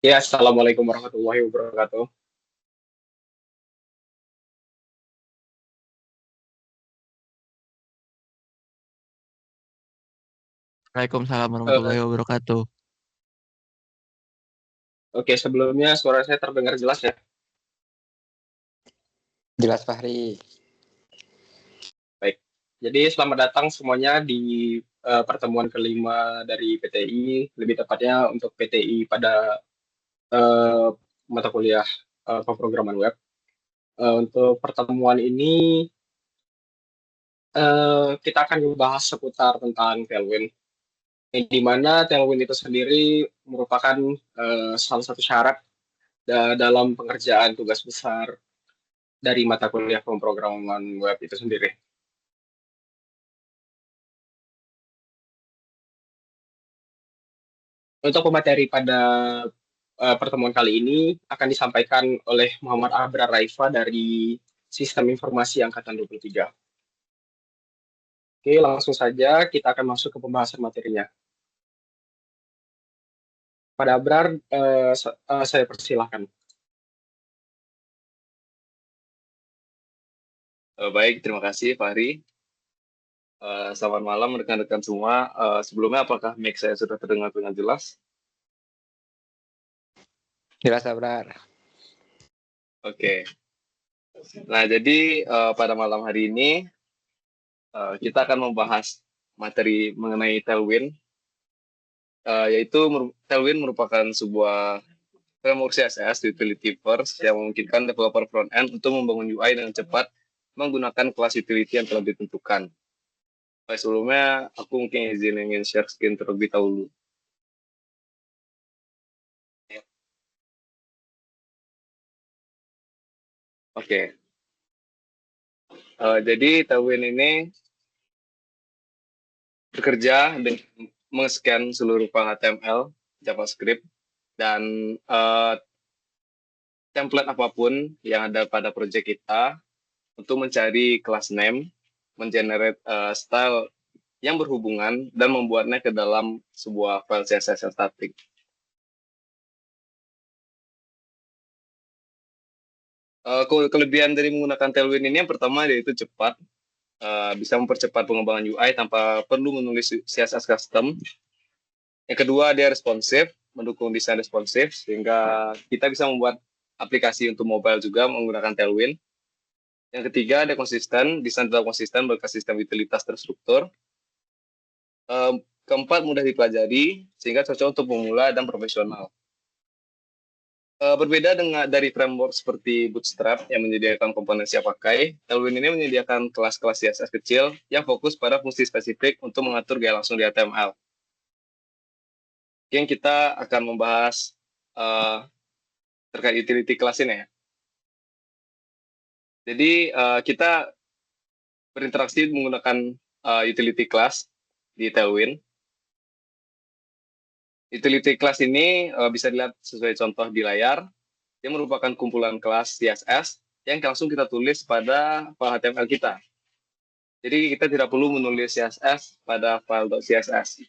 Ya, Assalamualaikum warahmatullahi wabarakatuh. Waalaikumsalam Eh, warahmatullahi wabarakatuh. oke, sebelumnya suara saya terdengar jelas ya? Jelas Fahri. Baik. Jadi selamat datang semuanya di pertemuan kelima dari PTI, lebih tepatnya untuk PTI pada eh, mata kuliah pemrograman web. Untuk pertemuan ini kita akan membahas seputar tentang Tailwind, di mana Tailwind itu sendiri merupakan salah satu syarat dalam pengerjaan tugas besar dari mata kuliah pemrograman web itu sendiri. Untuk pemateri pada pertemuan kali ini akan disampaikan oleh Muhammad Abrar Raifa dari Sistem Informasi Angkatan 23. Oke, langsung saja kita akan masuk ke pembahasan materinya. Pada Abrar, saya persilahkan. Baik, terima kasih Fahri. Selamat malam rekan-rekan semua. Sebelumnya apakah mic saya sudah terdengar dengan jelas? Jelas Abrar. Oke. Nah, jadi pada malam hari ini kita akan membahas materi mengenai Tailwind, yaitu Tailwind merupakan sebuah framework CSS utility first yang memungkinkan developer front-end untuk membangun UI dengan cepat menggunakan kelas utility yang telah ditentukan. Sebelumnya, aku mungkin ingin share screen terlebih dahulu. Oke. Jadi Tailwind ini bekerja dengan meng-scan seluruh file HTML, JavaScript, dan template apapun yang ada pada project kita untuk mencari class name, mengenerate style yang berhubungan, dan membuatnya ke dalam sebuah file CSS yang static. Kelebihan dari menggunakan Tailwind ini yang pertama yaitu cepat, bisa mempercepat pengembangan UI tanpa perlu menulis CSS custom. Yang kedua, dia responsif, mendukung desain responsif, sehingga kita bisa membuat aplikasi untuk mobile juga menggunakan Tailwind. Yang ketiga, dia konsisten, desain tetap konsisten berbasis sistem utilitas terstruktur. Keempat, mudah dipelajari, sehingga cocok untuk pemula dan profesional. Berbeda dari framework seperti Bootstrap yang menyediakan komponen siap pakai, Tailwind ini menyediakan kelas-kelas CSS kecil yang fokus pada fungsi spesifik untuk mengatur gaya langsung di HTML. Mungkin kita akan membahas terkait utility class ini ya. Jadi kita berinteraksi menggunakan utility class di Tailwind. Utility class ini bisa dilihat sesuai contoh di layar. Dia merupakan kumpulan kelas CSS yang langsung kita tulis pada file HTML kita. Jadi kita tidak perlu menulis CSS pada file .css.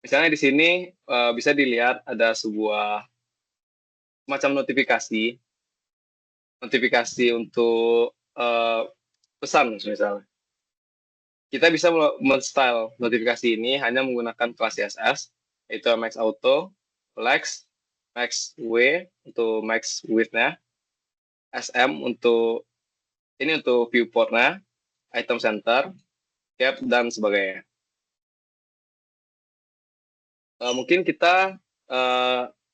Misalnya di sini bisa dilihat ada sebuah semacam notifikasi untuk pesan misalnya. Kita bisa men-style notifikasi ini hanya menggunakan kelas CSS, yaitu max auto, flex, max untuk max width-nya, sm untuk viewport-nya, item center, cap, dan sebagainya. Mungkin kita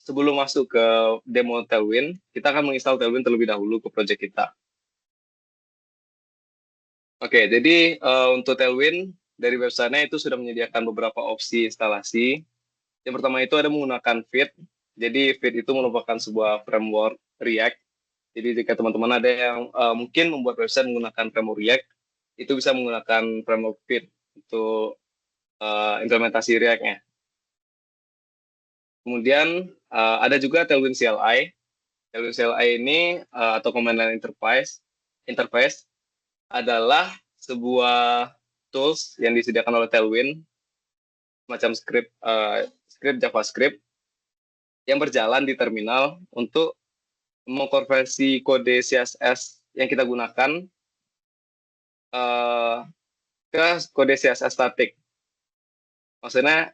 sebelum masuk ke demo Tailwind, kita akan menginstal Tailwind terlebih dahulu ke project kita. Oke, jadi untuk Tailwind dari websitenya itu sudah menyediakan beberapa opsi instalasi. Yang pertama itu ada menggunakan Vite. Jadi Vite itu merupakan sebuah framework React. Jadi jika teman-teman ada yang mungkin membuat website menggunakan framework React, itu bisa menggunakan framework Vite untuk implementasi React-nya. Kemudian ada juga Tailwind CLI. Tailwind CLI ini atau Command Line Interface adalah sebuah tools yang disediakan oleh Tailwind, macam script JavaScript yang berjalan di terminal untuk mengkonversi kode CSS yang kita gunakan ke kode CSS static. Maksudnya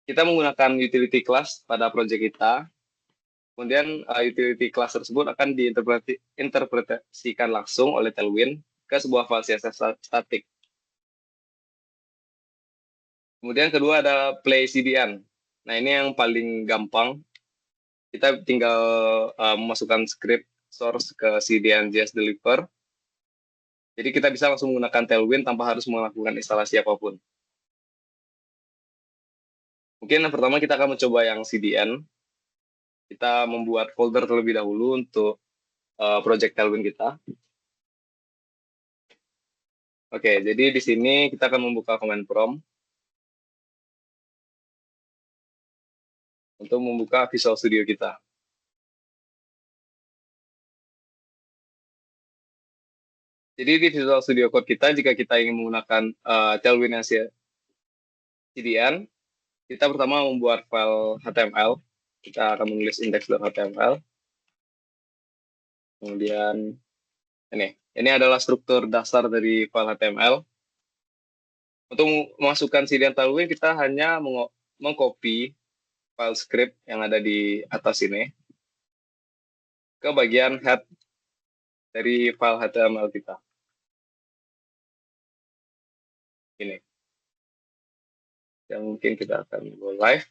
kita menggunakan utility class pada project kita, kemudian utility class tersebut akan diinterpretasikan langsung oleh Tailwind ke sebuah file CSS static. Kemudian kedua adalah play CDN. Nah, ini yang paling gampang. Kita tinggal memasukkan script source ke CDN.js deliver. Jadi kita bisa langsung menggunakan Tailwind tanpa harus melakukan instalasi apapun. Mungkin yang pertama kita akan mencoba yang CDN. Kita membuat folder terlebih dahulu untuk project Tailwind kita. Oke, jadi di sini kita akan membuka command prompt untuk membuka Visual Studio kita. Jadi di Visual Studio Code kita, jika kita ingin menggunakan Tailwind yang CDN, kita pertama membuat file HTML. Kita akan menulis index.html. Kemudian ini adalah struktur dasar dari file HTML. Untuk memasukkan CDN Tailwind, kita hanya mengcopy file script yang ada di atas ini ke bagian head dari file HTML kita. Ini. Yang mungkin kita akan go live.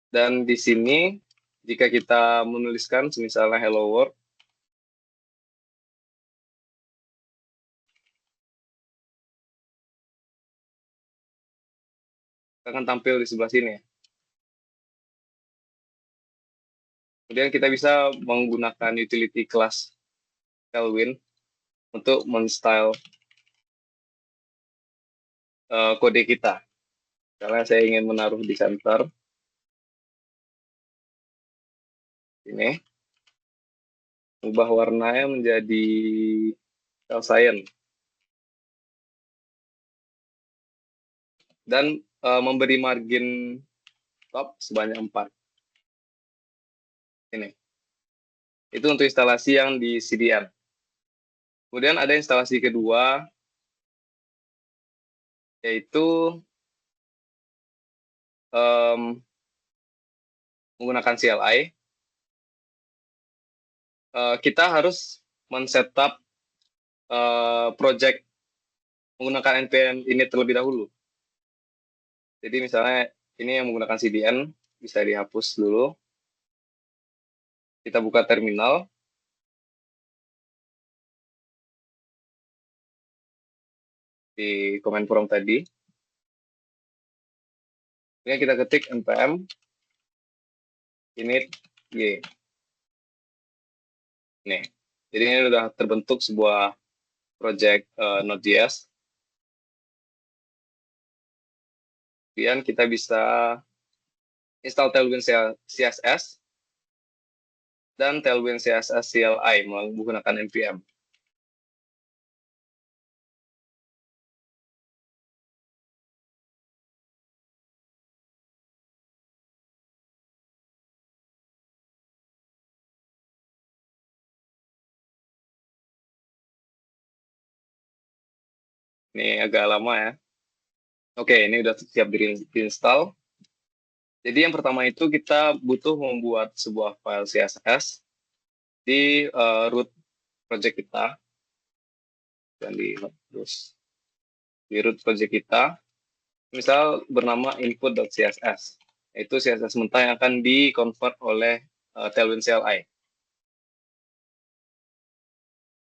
Dan di sini, jika kita menuliskan misalnya hello world, akan tampil di sebelah sini. Kemudian kita bisa menggunakan utility class Tailwind untuk men-style kode kita. Karena saya ingin menaruh di center. Ini. Ubah warnanya menjadi cyan. Dan memberi margin top sebanyak 4. Ini. Itu untuk instalasi yang di CDN. Kemudian ada instalasi kedua, yaitu menggunakan CLI. Kita harus men-setup project menggunakan npm init terlebih dahulu. Jadi misalnya ini yang menggunakan CDN, bisa dihapus dulu. Kita buka terminal. Di command prompt tadi. Kemudian kita ketik npm init y. Nih, jadi ini sudah terbentuk sebuah project Node.js. Kemudian kita bisa install Tailwind CSS dan Tailwind CSS CLI menggunakan npm. Ini agak lama ya. Oke, ini udah siap diinstal. Jadi yang pertama itu kita butuh membuat sebuah file CSS di root project kita. Dan di root project kita, misal bernama input.css. Itu CSS mentah yang akan di-convert oleh Tailwind CLI.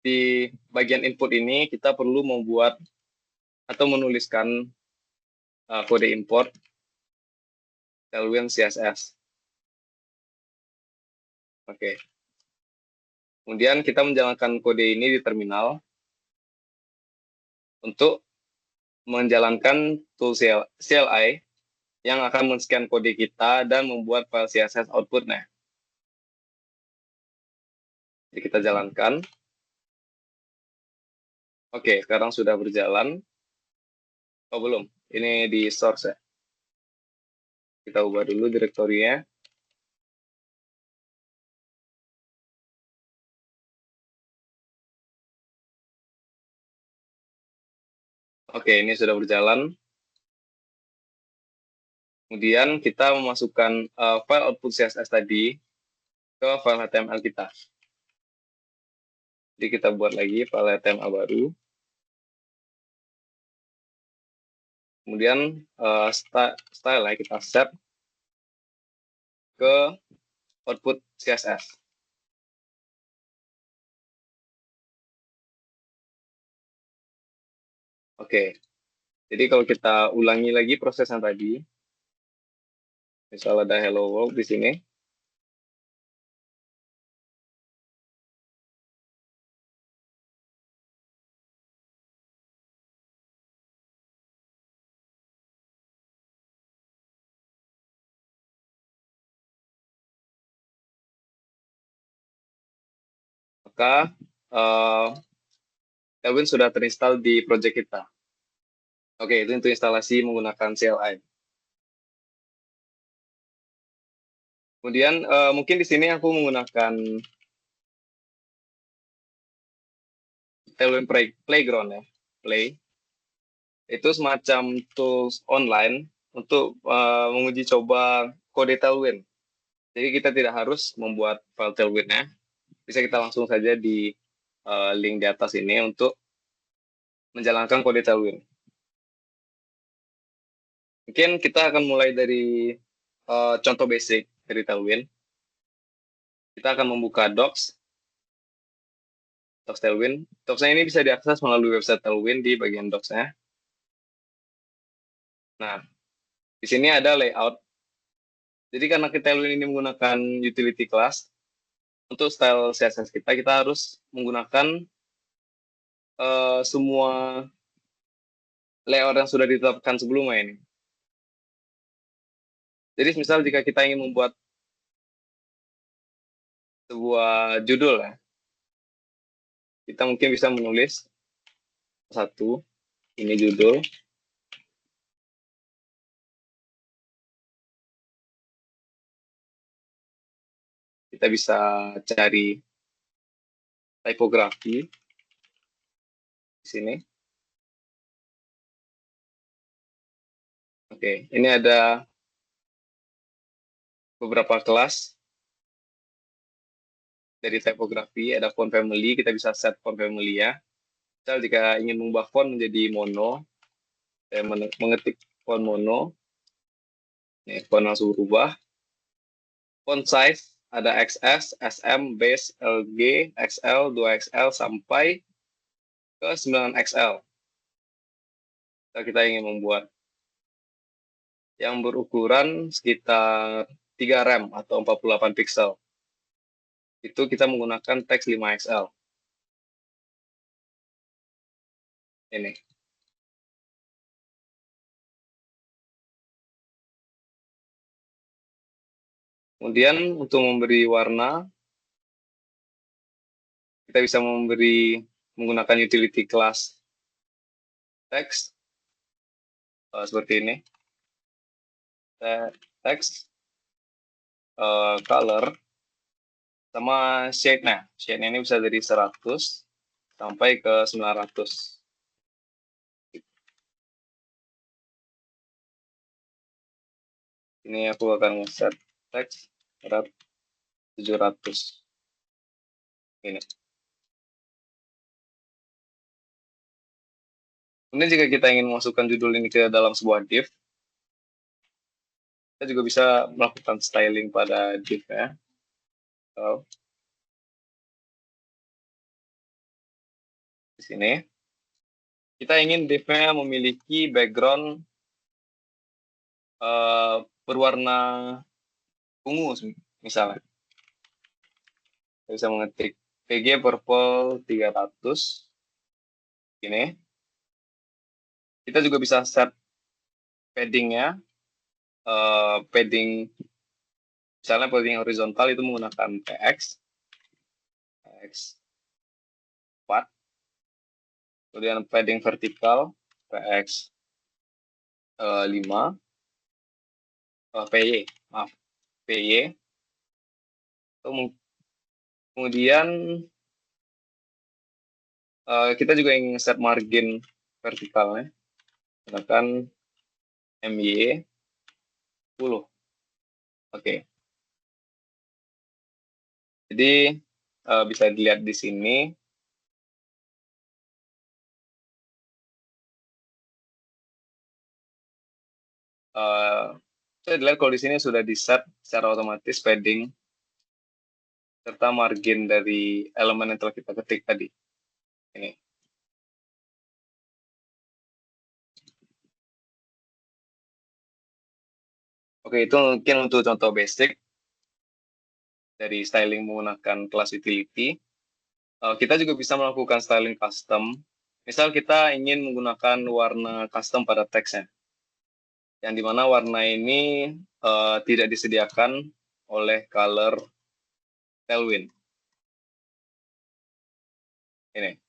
Di bagian input ini kita perlu membuat atau menuliskan kode import Tailwind CSS. Oke. Kemudian kita menjalankan kode ini di terminal untuk menjalankan tool CLI yang akan men-scan kode kita dan membuat file CSS output-nya. Jadi kita jalankan. Oke, sekarang sudah berjalan. Oh, belum. Ini di source ya. Kita ubah dulu direktorinya. Oke, ini sudah berjalan. Kemudian kita memasukkan file output CSS tadi ke file HTML kita. Jadi kita buat lagi file HTML baru. Kemudian style ya kita set ke output CSS. Oke, jadi kalau kita ulangi lagi prosesnya tadi, misal ada hello world di sini, maka Tailwind sudah terinstall di project kita. Oke, itu untuk instalasi menggunakan CLI. Kemudian mungkin di sini aku menggunakan Tailwind Playground ya, Play. Itu semacam tools online untuk menguji coba kode Tailwind. Jadi kita tidak harus membuat file Tailwind-nya. Bisa kita langsung saja di link di atas ini untuk menjalankan kode Tailwind. Mungkin kita akan mulai dari contoh basic dari Tailwind. Kita akan membuka docs Tailwind. Docs-nya ini bisa diakses melalui website Tailwind di bagian docs-nya. Nah, di sini ada layout. Jadi karena Tailwind ini menggunakan utility class, untuk style CSS kita harus menggunakan semua layout yang sudah ditetapkan sebelumnya ini. Jadi misal jika kita ingin membuat sebuah judul ya, kita mungkin bisa menulis satu, ini judul. Kita bisa cari tipografi di sini. Oke, ini ada beberapa kelas dari tipografi. Ada font family, kita bisa set font family ya. Misal jika ingin mengubah font menjadi mono, saya mengetik font mono. Ini font langsung berubah. Font size ada XS, SM, base, LG, XL, 2XL sampai ke 9XL. Kita ingin membuat yang berukuran sekitar 3 rem atau 48 pixel. Itu kita menggunakan teks 5XL. Ini. Kemudian untuk memberi warna, kita bisa menggunakan utility class text seperti ini. Text, color, sama shade-nya. Shade-nya ini bisa dari 100 sampai ke 900. Ini aku akan nge-set teks 700. Ini. Kemudian jika kita ingin memasukkan judul ini ke dalam sebuah div, kita juga bisa melakukan styling pada div ya. So, di sini kita ingin div-nya memiliki background berwarna ungu misalnya. Kita bisa mengetik PG purple 300. Ini. Kita juga bisa set padding-nya. Padding, misalnya padding horizontal itu menggunakan PX 4. Kemudian padding vertikal PX 5 PY, maaf, PY. Kemudian kita juga ingin set margin vertikalnya, gunakan MY 10. Oke. Jadi bisa dilihat di sini. Saya dilihat kalau di sini sudah di set secara otomatis padding serta margin dari elemen yang telah kita ketik tadi. Ini. Oke, itu mungkin untuk contoh basic dari styling menggunakan kelas utility. Kita juga bisa melakukan styling custom. Misal kita ingin menggunakan warna custom pada teksnya, yang dimana warna ini tidak disediakan oleh color Tailwind. Ini,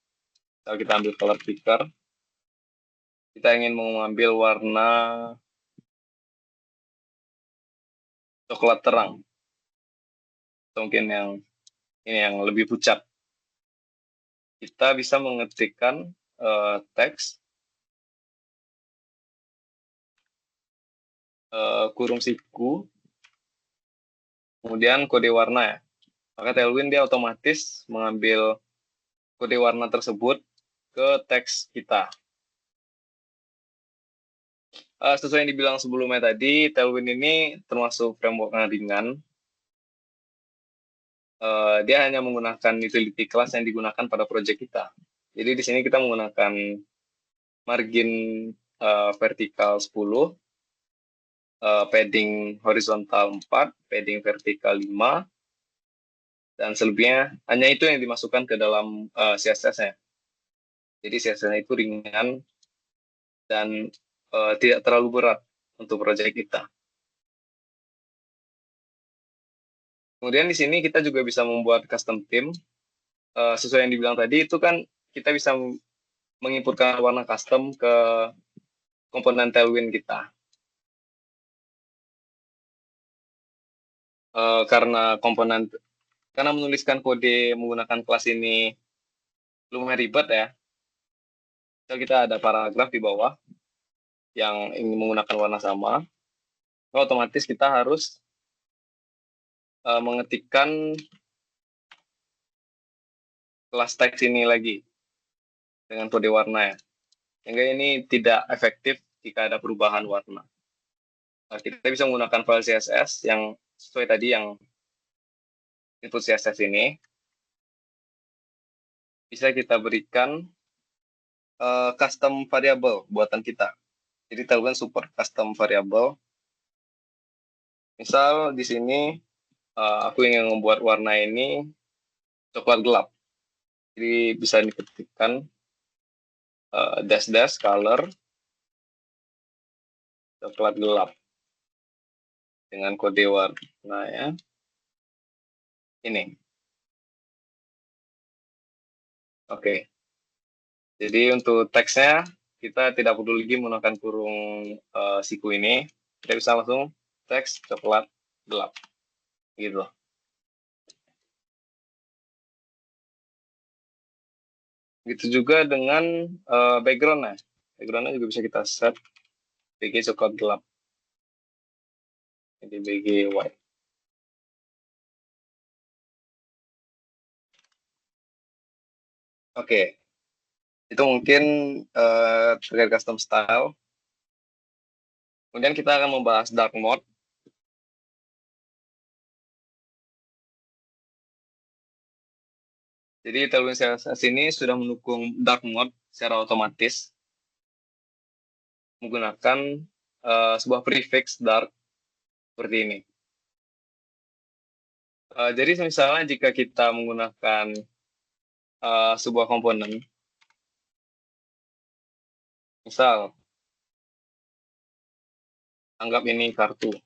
kalau kita ambil color picker, kita ingin mengambil warna coklat terang, atau mungkin yang ini yang lebih pucat. Kita bisa mengetikkan teks kurung siku, kemudian kode warna ya. Maka Tailwind dia otomatis mengambil kode warna tersebut ke teks kita. Sesuai yang dibilang sebelumnya tadi, Tailwind ini termasuk framework yang ringan. Dia hanya menggunakan utility class yang digunakan pada project kita. Jadi di sini kita menggunakan margin vertikal 10, padding horizontal 4, padding vertikal 5, dan selebihnya hanya itu yang dimasukkan ke dalam CSS-nya. Jadi CSS-nya itu ringan dan tidak terlalu berat untuk proyek kita. Kemudian di sini kita juga bisa membuat custom theme. Sesuai yang dibilang tadi, itu kan kita bisa menginputkan warna custom ke komponen Tailwind kita. Karena menuliskan kode menggunakan kelas ini lumayan ribet ya. So, kita ada paragraf di bawah yang ingin menggunakan warna sama. So, otomatis kita harus mengetikkan kelas teks ini lagi dengan kode warna ya. Sehingga ini tidak efektif jika ada perubahan warna. Nah, kita bisa menggunakan file CSS yang sesuai tadi yang input CSS ini. Bisa kita berikan custom variable buatan kita. Jadi Tailwind support custom variable. Misal di sini aku ingin membuat warna ini coklat gelap. Jadi bisa diketikkan dash color coklat gelap dengan kode warna ya. Ini. Oke. Jadi untuk teksnya kita tidak perlu lagi menggunakan kurung siku ini. Kita bisa langsung teks coklat gelap. Gitu. Begitu juga dengan background-nya. Background-nya juga bisa kita set BG coklat gelap. Jadi BG white. Oke. Itu mungkin terkait custom style. Kemudian kita akan membahas dark mode. Jadi Tailwind CSS ini sudah mendukung dark mode secara otomatis menggunakan sebuah prefix dark seperti ini. Jadi misalnya jika kita menggunakan sebuah komponen, misal anggap ini kartu.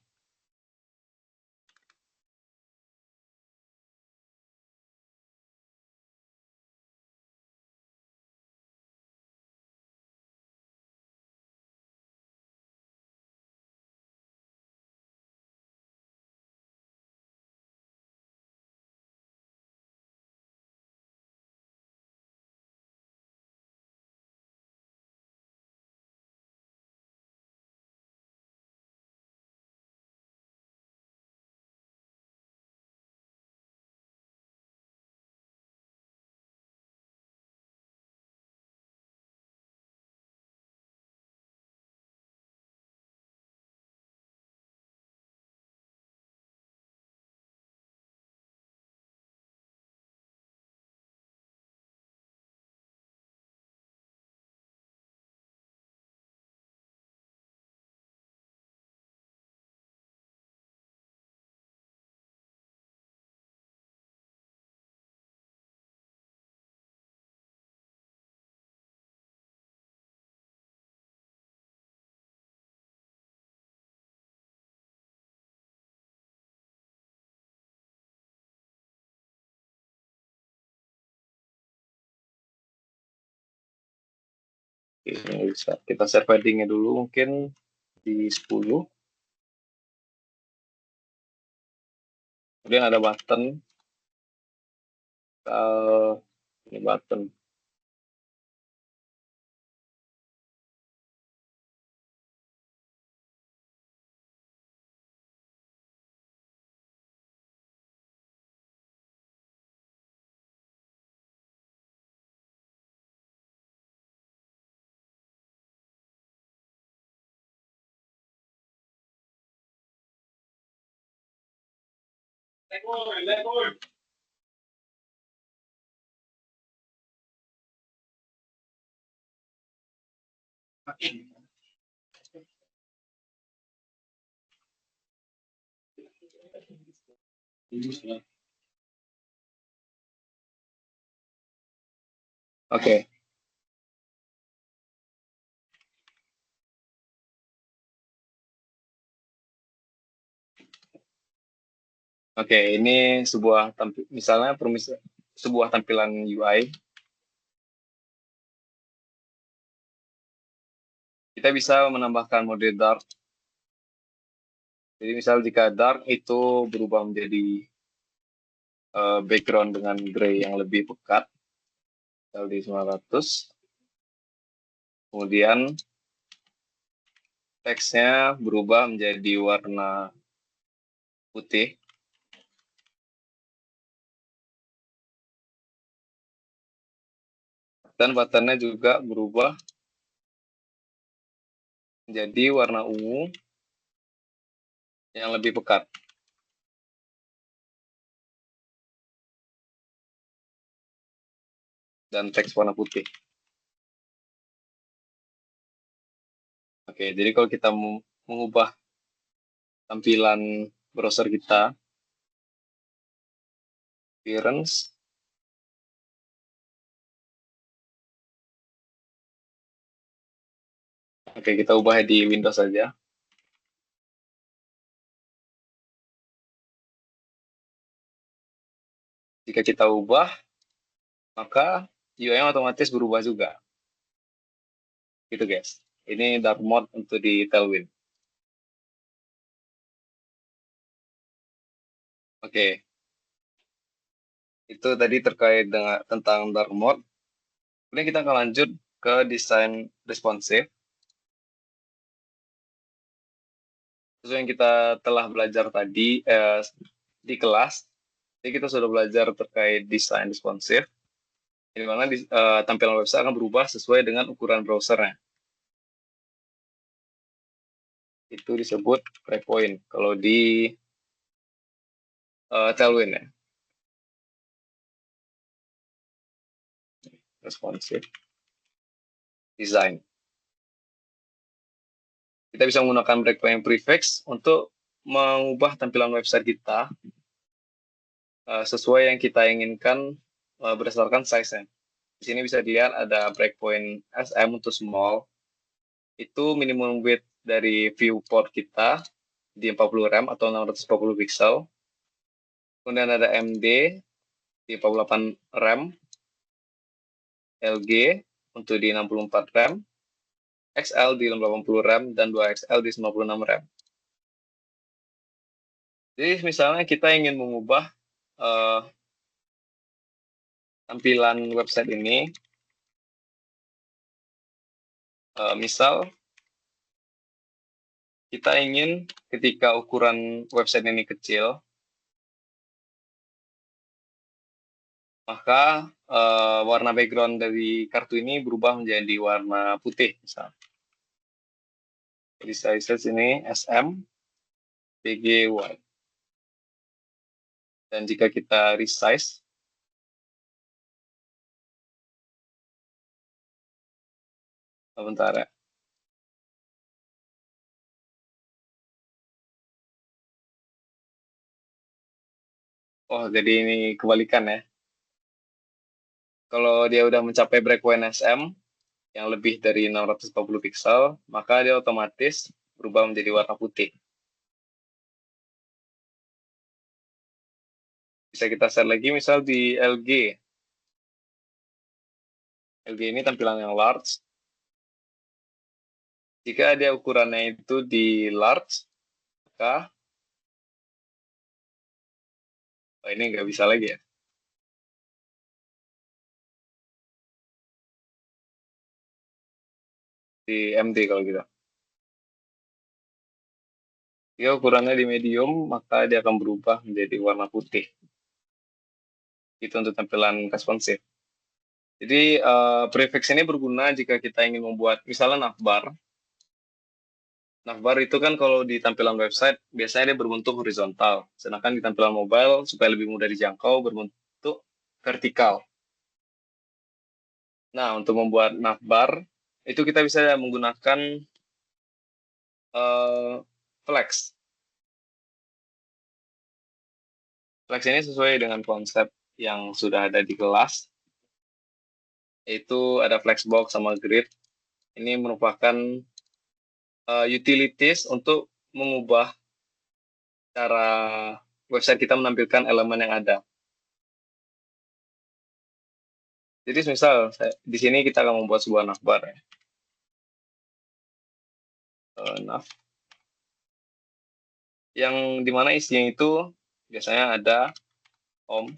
Ini bisa kita share paddingnya dulu mungkin di 10. Kemudian ada button. Ini button. Oke. Oke, ini sebuah misalnya sebuah tampilan UI. Kita bisa menambahkan mode dark. Jadi misal jika dark itu berubah menjadi background dengan gray yang lebih pekat, misal di 900. Kemudian teksnya berubah menjadi warna putih. Dan buttonnya juga berubah menjadi warna ungu yang lebih pekat. Dan teks warna putih. Oke, jadi kalau kita mengubah tampilan browser kita, appearance, oke, kita ubah di Windows saja. Jika kita ubah, maka UI-nya otomatis berubah juga. Gitu guys. Ini dark mode untuk di Tailwind. Oke. Itu tadi terkait dengan tentang dark mode. Kemudian kita akan lanjut ke desain responsive. Sesuai yang kita telah belajar tadi di kelas, jadi kita sudah belajar terkait desain responsive, di mana tampilan website akan berubah sesuai dengan ukuran browsernya. Itu disebut breakpoint kalau di Tailwind ya. Responsive design. Kita bisa menggunakan breakpoint prefix untuk mengubah tampilan website kita sesuai yang kita inginkan berdasarkan size-nya. Di sini bisa dilihat ada breakpoint SM untuk small. Itu minimum width dari viewport kita di 40 rem atau 640 pixel. Kemudian ada MD di 48 rem, LG untuk di 64 rem, XL di 80 rem, dan 2XL di 96 rem. Jadi misalnya kita ingin mengubah tampilan website ini, misal kita ingin ketika ukuran website ini kecil, maka warna background dari kartu ini berubah menjadi warna putih misalnya. Jadi size ini SM, BG, white. Dan jika kita resize, sebentar ya. Oh, jadi ini kebalikan ya. Kalau dia udah mencapai breakpoint SM yang lebih dari 640 pixel, maka dia otomatis berubah menjadi warna putih. Bisa kita set lagi misal di LG. LG ini tampilan yang large. Jika dia ukurannya itu di large, maka ini nggak bisa lagi ya. Di MD kalau gitu. Jika ukurannya di medium, maka dia akan berubah menjadi warna putih. Itu untuk tampilan responsif. Jadi prefix ini berguna jika kita ingin membuat misalnya navbar. Navbar itu kan kalau di tampilan website biasanya dia berbentuk horizontal, sedangkan di tampilan mobile supaya lebih mudah dijangkau berbentuk vertikal. Nah, untuk membuat navbar itu kita bisa menggunakan flex. Flex ini sesuai dengan konsep yang sudah ada di kelas, yaitu ada flexbox sama grid. Ini merupakan utilities untuk mengubah cara website kita menampilkan elemen yang ada. Jadi misal di sini kita akan membuat sebuah navbar ya. Nav yang dimana isinya itu biasanya ada home,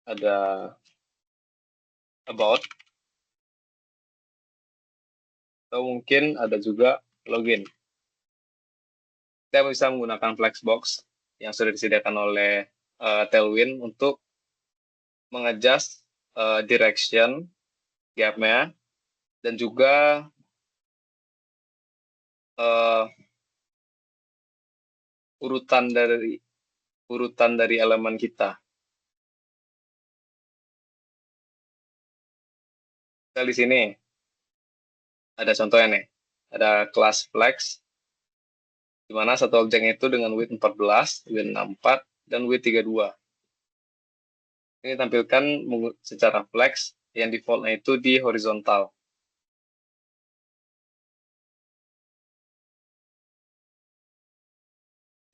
ada about, atau mungkin ada juga login. Kita bisa menggunakan flexbox yang sudah disediakan oleh Tailwind untuk mengadjust direction gapnya dan juga urutan dari elemen kita. Kita di sini ada contohnya nih, ada kelas flex di mana satu objeknya itu dengan width 14, width 64, dan width 32. Ini tampilkan secara flex yang defaultnya itu di horizontal.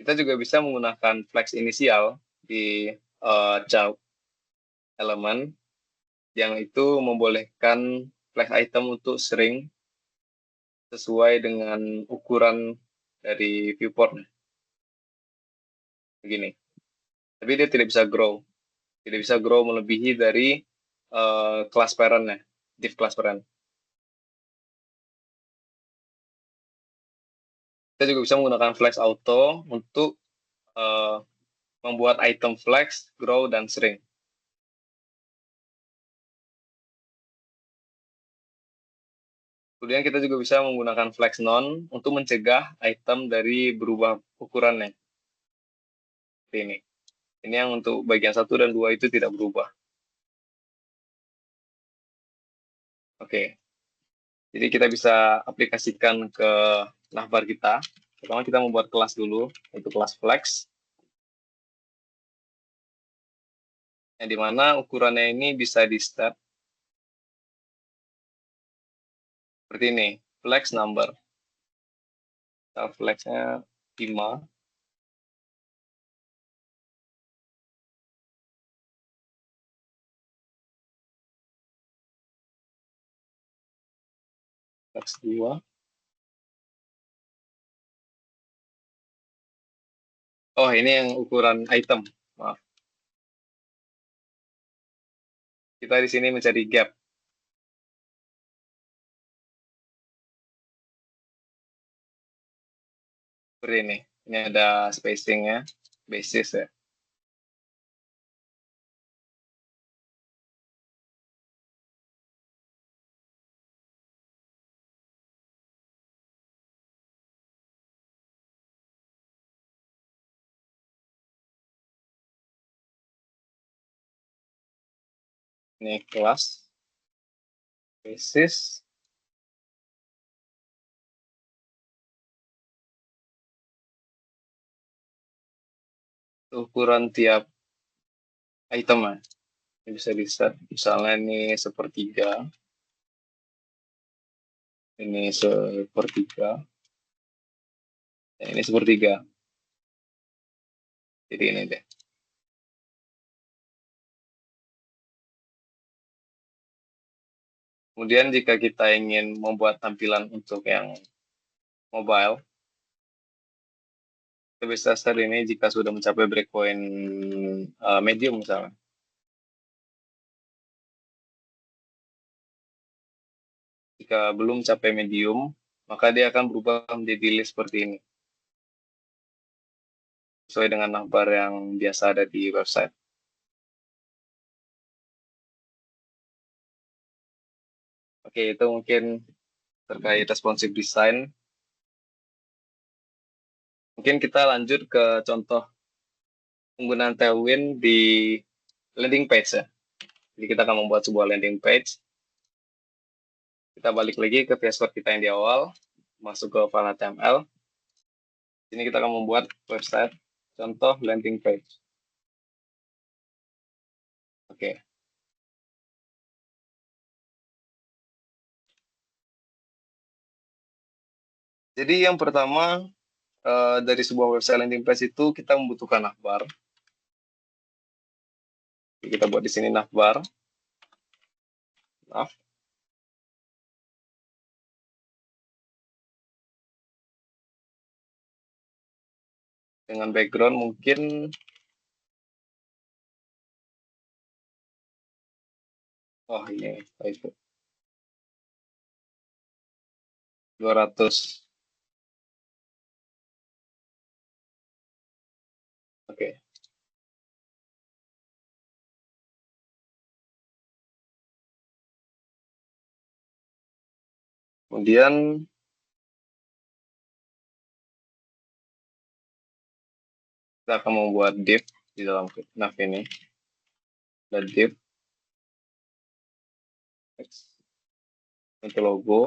Kita juga bisa menggunakan flex inisial di child elemen yang itu membolehkan flex item untuk shrink sesuai dengan ukuran dari viewportnya. Begini. Tapi dia tidak bisa grow. Tidak bisa grow melebihi dari kelas parent-nya, div kelas parent. Kita juga bisa menggunakan flex auto untuk membuat item flex, grow, dan shrink. Kemudian kita juga bisa menggunakan flex non untuk mencegah item dari berubah ukurannya. Seperti ini. Ini yang untuk bagian 1 dan 2 itu tidak berubah. Oke. Jadi kita bisa aplikasikan ke navbar kita. Pertama kita membuat kelas dulu, yaitu kelas flex. Yang dimana ukurannya ini bisa di step. Seperti ini, flex number. Kita flexnya 5. Flex 2. Oh, ini yang ukuran item. Maaf. Kita di sini mencari gap. Seperti ini. Ini ada spacingnya, basis ya. Ini kelas, basis, ukuran tiap item ya. Ini bisa di-set, misalnya ini sepertiga, ini sepertiga, dan ini sepertiga. Jadi ini deh. Kemudian jika kita ingin membuat tampilan untuk yang mobile, kita bisa start ini jika sudah mencapai breakpoint medium misalnya. Jika belum mencapai medium, maka dia akan berubah menjadi list seperti ini. Sesuai dengan navbar yang biasa ada di website. Oke, itu mungkin terkait responsive design. Mungkin kita lanjut ke contoh penggunaan Tailwind di landing page ya. Jadi kita akan membuat sebuah landing page. Kita balik lagi ke VS Code kita yang di awal, masuk ke file HTML. Sini kita akan membuat website contoh landing page. Oke. Jadi yang pertama dari sebuah website landing page itu kita membutuhkan navbar. Kita buat di sini navbar. Nav. Dengan background mungkin ini itu 200. Oke. Kemudian kita akan membuat div di dalam nav ini. Dan div untuk logo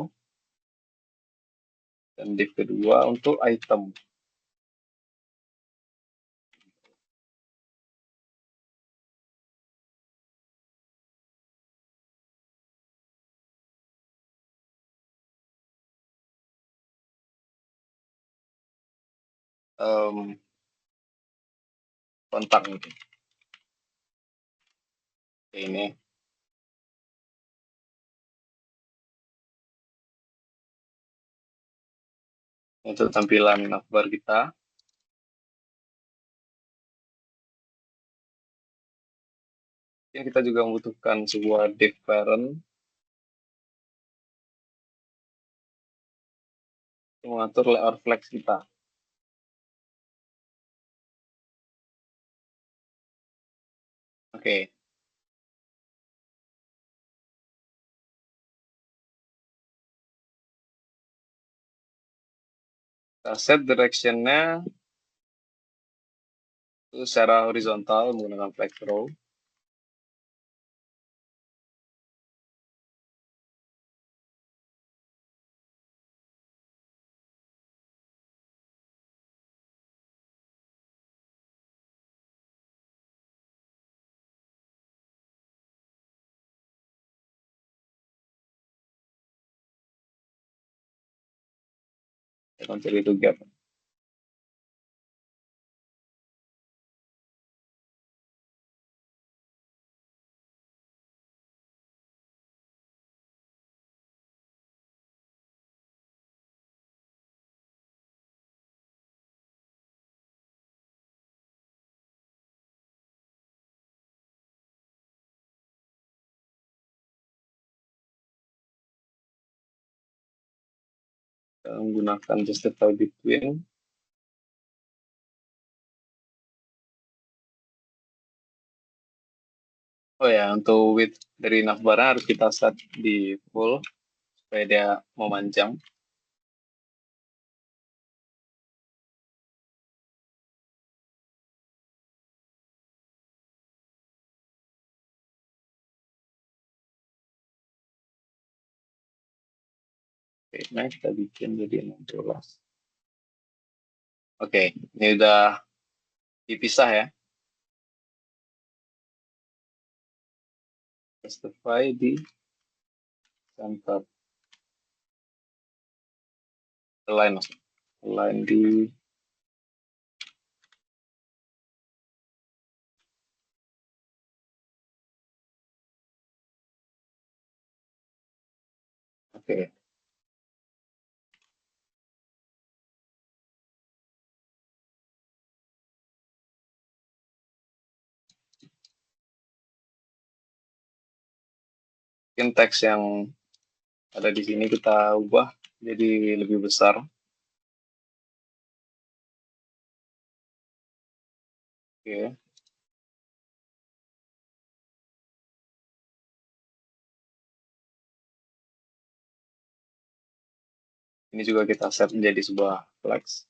dan div kedua untuk item. Kontak mungkin. Ini untuk tampilan navbar kita. Mungkin kita juga membutuhkan sebuah div parent untuk mengatur layout flex kita. Oke. Kita set direction-nya itu secara horizontal menggunakan flex row. Kita cari itu gap. Kita menggunakan justify between. Oh ya, untuk width dari navbar harus kita set di full supaya dia memanjang. Oke, nah kita bikin jadi 16. Oke, ini udah dipisah ya. Justify di center. Align maksudnya. Align di Oke. Mungkin teks yang ada di sini kita ubah jadi lebih besar. Oke. Ini juga kita set menjadi sebuah flex.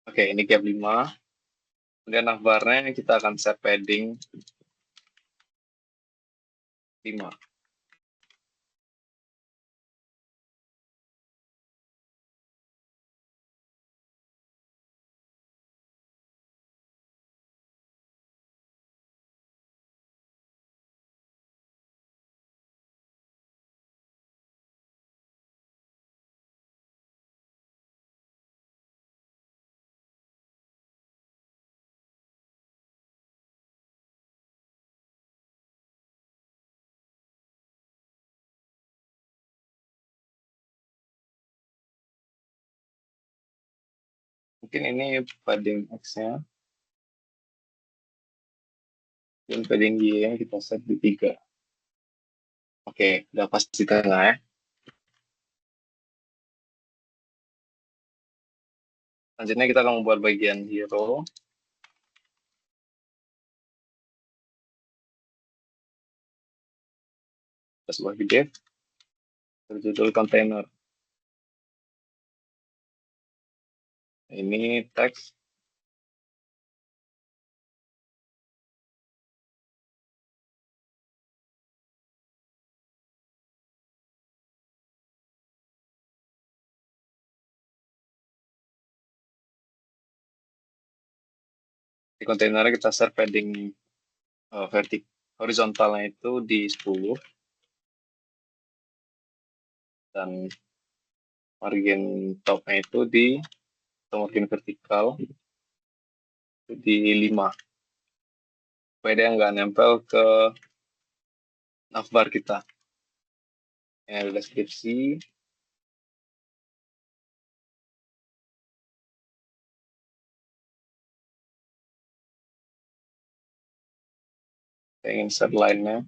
Oke, ini gap 5. Kemudian navbarnya kita akan set padding 5. Mungkin ini padding X-nya. Dan padding Y-nya kita set di 3. Oke, udah pas di tengah ya. Selanjutnya kita akan membuat bagian hero. Kita sebuah div berjudul container. Ini teks. Di kontainernya kita set padding horizontalnya itu di 10 dan margin topnya itu atau margin vertikal itu di 5 supaya dia nggak nempel ke navbar kita. Ini ada deskripsi. Saya ingin set line-nya.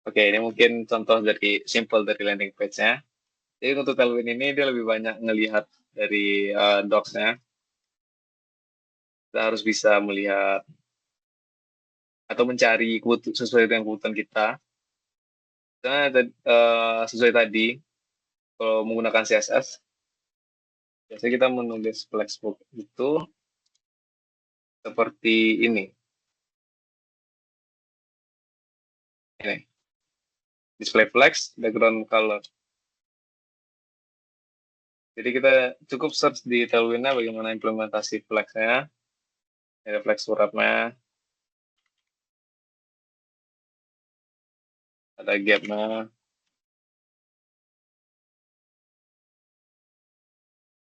Oke, ini mungkin contoh simple dari landing page-nya. Jadi untuk Tailwind ini dia lebih banyak ngelihat dari docs-nya. Kita harus bisa melihat atau mencari sesuai dengan kebutuhan kita. Karena sesuai tadi, kalau menggunakan CSS, biasanya kita menulis flexbook itu seperti ini. Ini. Display flex, background color. Jadi kita cukup search di Tailwind-nya bagaimana implementasi flex-nya. Ada flex wrap-nya. Ada gap-nya.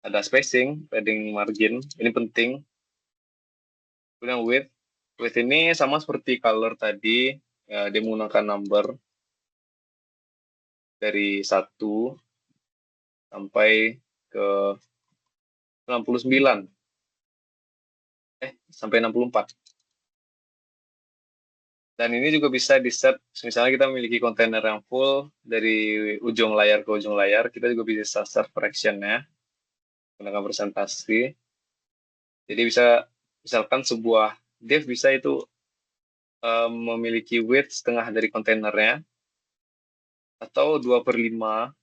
Ada spacing, padding margin. Ini penting. Kemudian width. Width ini sama seperti color tadi. Ya, dia menggunakan number. dari 1 sampai ke 69. Sampai 64. Dan ini juga bisa di-set, misalnya kita memiliki kontainer yang full dari ujung layar ke ujung layar, kita juga bisa set fraction-nya menggunakan presentasi. Jadi bisa, misalkan sebuah div bisa itu memiliki width setengah dari kontainernya, atau 2/5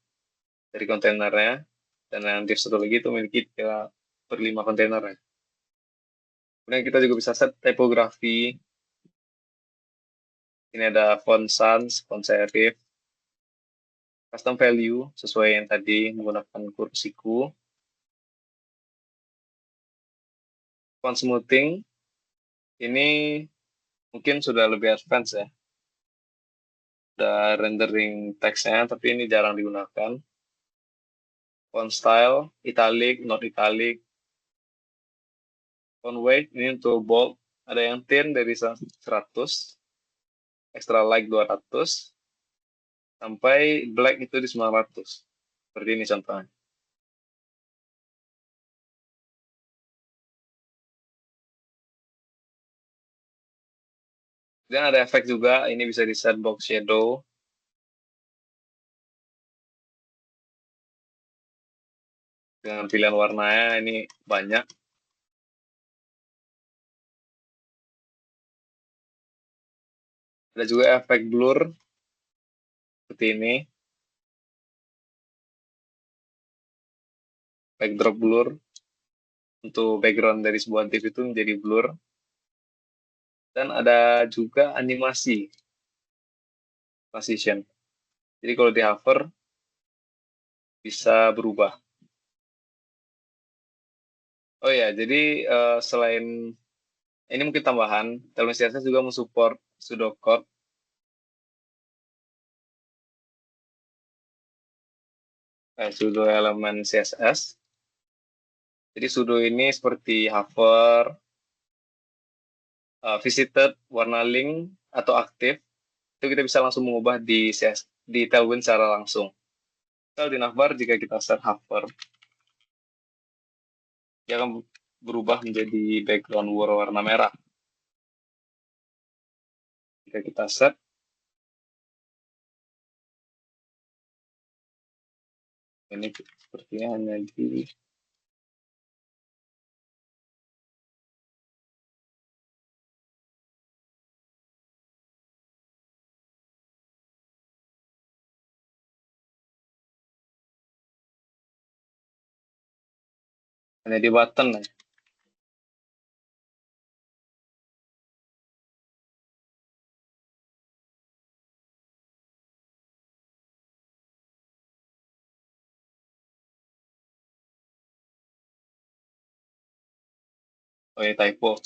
dari kontainernya, dan yang div satu lagi itu memiliki 3/5 kontainernya. Kemudian kita juga bisa set typography. Ini ada font sans, font serif, custom value sesuai yang tadi menggunakan kursiku. Font smoothing ini mungkin sudah lebih advance ya. Udah rendering teksnya, tapi ini jarang digunakan. Font style, italic, not italic. Font weight ini untuk bold, ada yang thin dari 100, extra light 200, sampai black itu di 900. Seperti ini contohnya. Dan ada efek juga, ini bisa di set box shadow. Dengan pilihan warnanya ini banyak. Ada juga efek blur seperti ini. Backdrop blur untuk background dari sebuah div itu menjadi blur. Dan ada juga animasi transition. Jadi kalau di hover bisa berubah. Oh ya, jadi selain ini mungkin tambahan, Tailwind CSS juga mensupport pseudocode. Pseudo elemen CSS. Jadi pseudo ini seperti hover, visited, warna link, atau aktif. Itu kita bisa langsung mengubah di Tailwind secara langsung. Misal di navbar jika kita set hover, dia akan berubah menjadi background warna merah. Jika kita set, ini sepertinya hanya di button ya. Oh ya, typo.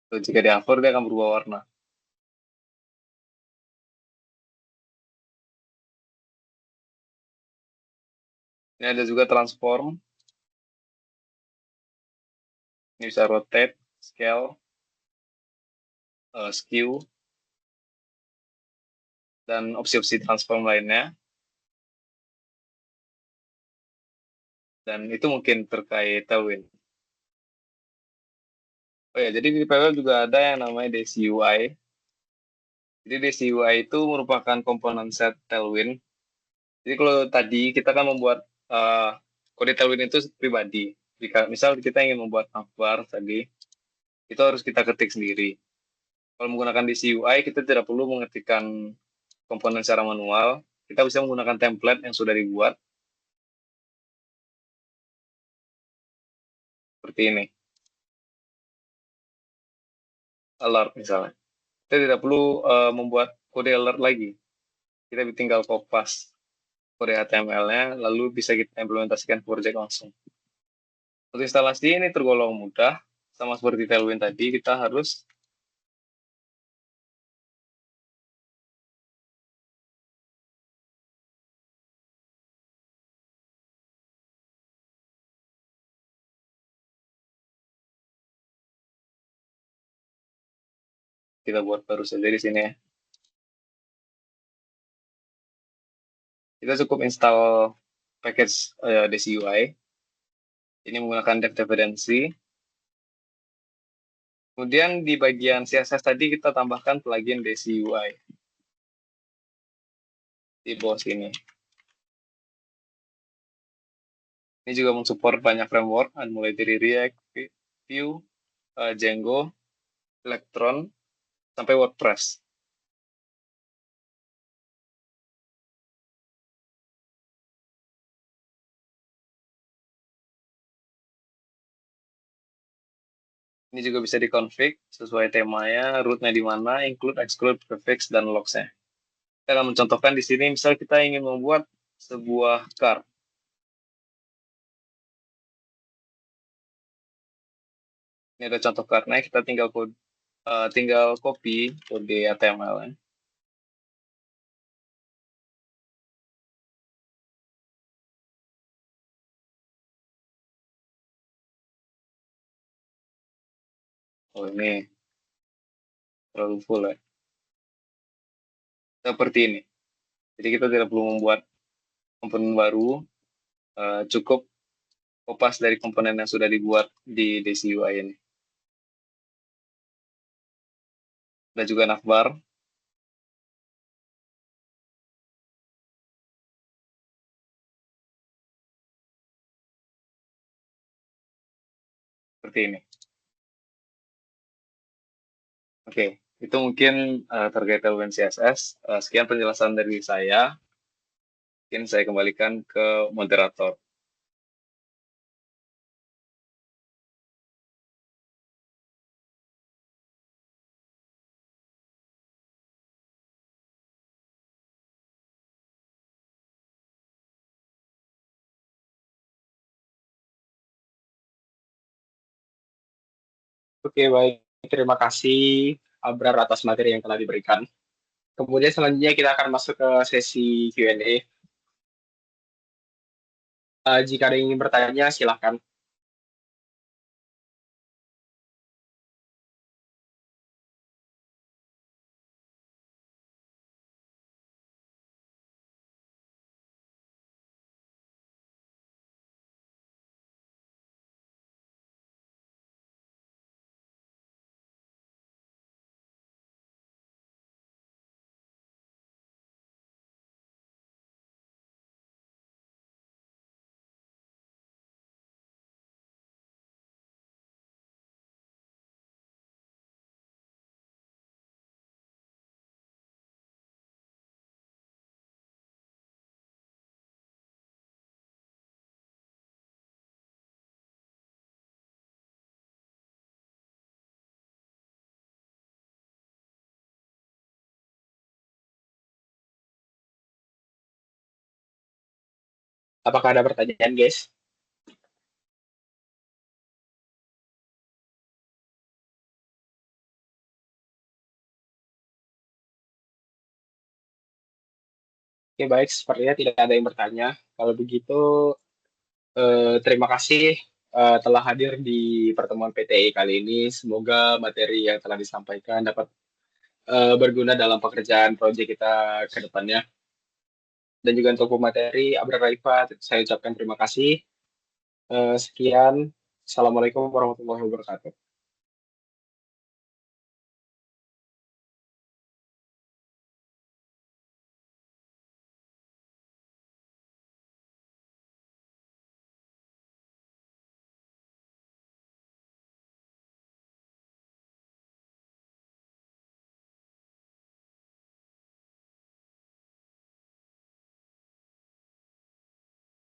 So, jika di hover dia akan berubah warna. Ini ada juga transform. Ini bisa rotate, scale, skew, dan opsi-opsi transform lainnya. Dan itu mungkin terkait Tailwind. Oh ya, jadi di PWL juga ada yang namanya DCUI. Jadi DCUI itu merupakan komponen set Tailwind. Jadi kalau tadi kita kan membuat kode Tailwind itu pribadi. Jika misal kita ingin membuat navbar tadi, itu harus kita ketik sendiri. Kalau menggunakan DCUI, kita tidak perlu mengetikkan komponen secara manual. Kita bisa menggunakan template yang sudah dibuat. Seperti ini. Alert misalnya. Kita tidak perlu membuat kode alert lagi. Kita tinggal kopas kode HTML-nya, lalu bisa kita implementasikan project langsung. Untuk instalasi ini tergolong mudah, sama seperti Tailwind tadi, kita harus kita buat baru saja di sini ya. Kita cukup install package DCUI. Ini menggunakan dev dependency. Kemudian di bagian CSS tadi kita tambahkan plugin DCUI di bawah sini. Ini juga mensupport banyak framework, mulai dari React, Vue, Django, Electron, sampai WordPress. Ini juga bisa dikonfig sesuai temanya, root-nya di mana, include, exclude, prefix, dan logs-nya. Kita akan mencontohkan di sini, misal kita ingin membuat sebuah card. Ini ada contoh card-nya, kita tinggal copy kode HTML. -nya. Oh, ini terlalu full ya. Seperti ini. Jadi kita tidak perlu membuat komponen baru, cukup kopas dari komponen yang sudah dibuat di DCUI ini. Ada juga navbar. Seperti ini. Oke, itu mungkin terkait Tailwind CSS. Sekian penjelasan dari saya. Mungkin saya kembalikan ke moderator. Oke, baik. Terima kasih Abrar atas materi yang telah diberikan. Kemudian selanjutnya kita akan masuk ke sesi Q&A. Jika ada yang ingin bertanya, silahkan. Apakah ada pertanyaan, guys? Oke, baik. Sepertinya tidak ada yang bertanya. Kalau begitu, terima kasih telah hadir di pertemuan PTI kali ini. Semoga materi yang telah disampaikan dapat berguna dalam pekerjaan proyek kita ke depannya. Dan juga untuk pemateri Abrar Raifa, saya ucapkan terima kasih. Sekian. Assalamualaikum warahmatullahi wabarakatuh.